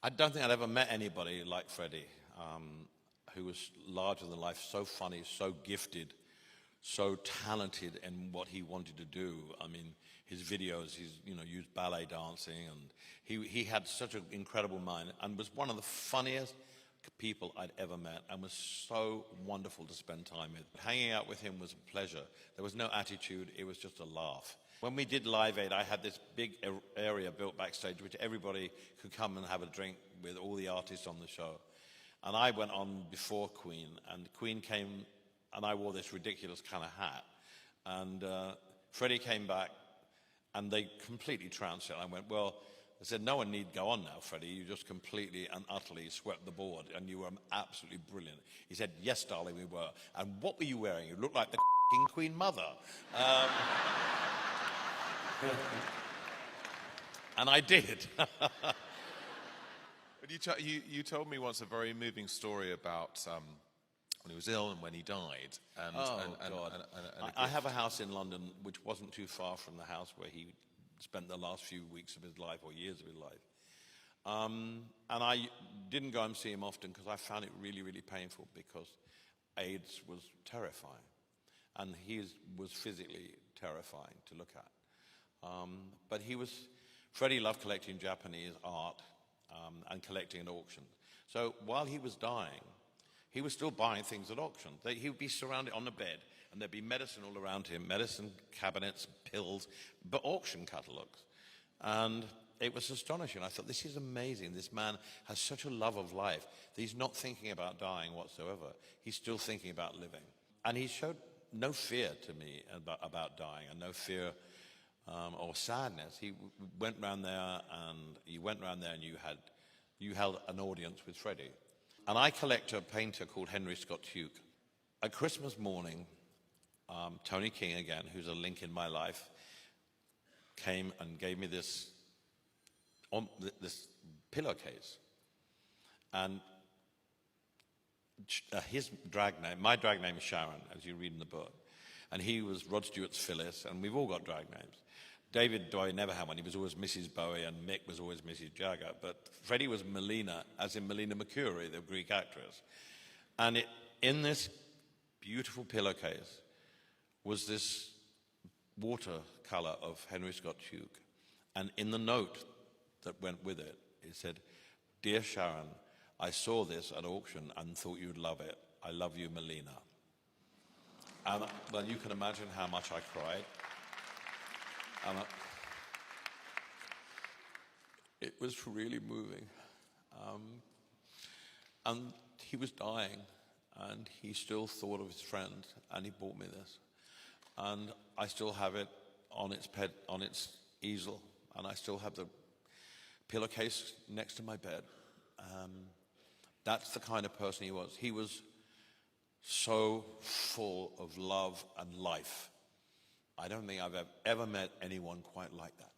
I don't think I'd ever met anybody like Freddie, who was larger than life, so funny, so gifted, so talented in what he wanted to do. I mean, his videos, he's used ballet dancing, and he had such an incredible mind, and was one of the funniest people I'd ever met, and was so wonderful to spend time with. Hanging out with him was a pleasure. There was no attitude, it was just a laugh. When we did Live Aid, I had this big area built backstage which everybody could come and have a drink with, all the artists on the show. And I went on before Queen, and Queen came, and I wore this ridiculous kind of hat. And Freddie came back, and they completely trounced it. I went, well, I said, no one need go on now, Freddie. You just completely and utterly swept the board, and you were absolutely brilliant. He said, yes, darling, we were. And what were you wearing? You looked like the Queen Mother. And I did. But you told me once a very moving story about when he was ill and when he died. I have a house in London which wasn't too far from the house where he spent the last few weeks of his life, or years of his life. And I didn't go and see him often because I found it really, really painful, because AIDS was terrifying. And he was physically terrifying to look at. But Freddie loved collecting Japanese art and collecting at auctions. So while he was dying, he was still buying things at auctions. He would be surrounded on the bed, and there'd be medicine all around him, medicine cabinets, pills, but auction catalogs. And it was astonishing. I thought, this is amazing. This man has such a love of life that he's not thinking about dying whatsoever. He's still thinking about living. And he showed no fear to me about dying, and no fear or sadness. He went round there, and you held an audience with Freddie. And I collect a painter called Henry Scott Tuke. At Christmas morning, Tony King, again, who's a link in my life, came and gave me this pillowcase. And his drag name, my drag name is Sharon, as you read in the book. And he was Rod Stewart's Phyllis, and we've all got drag names. David Bowie never had one. He was always Mrs. Bowie, and Mick was always Mrs. Jagger. But Freddie was Melina, as in Melina Mercury, the Greek actress. And in this beautiful pillowcase was this watercolor of Henry Scott Tuke. And in the note that went with it, it said, "Dear Sharon, I saw this at auction and thought you'd love it. I love you, Melina." And well, you can imagine how much I cried. And it was really moving. And he was dying, and he still thought of his friend, and he bought me this. And I still have it on its easel, and I still have the pillowcase next to my bed. That's the kind of person he was. He was so full of love and life. I don't think I've ever met anyone quite like that.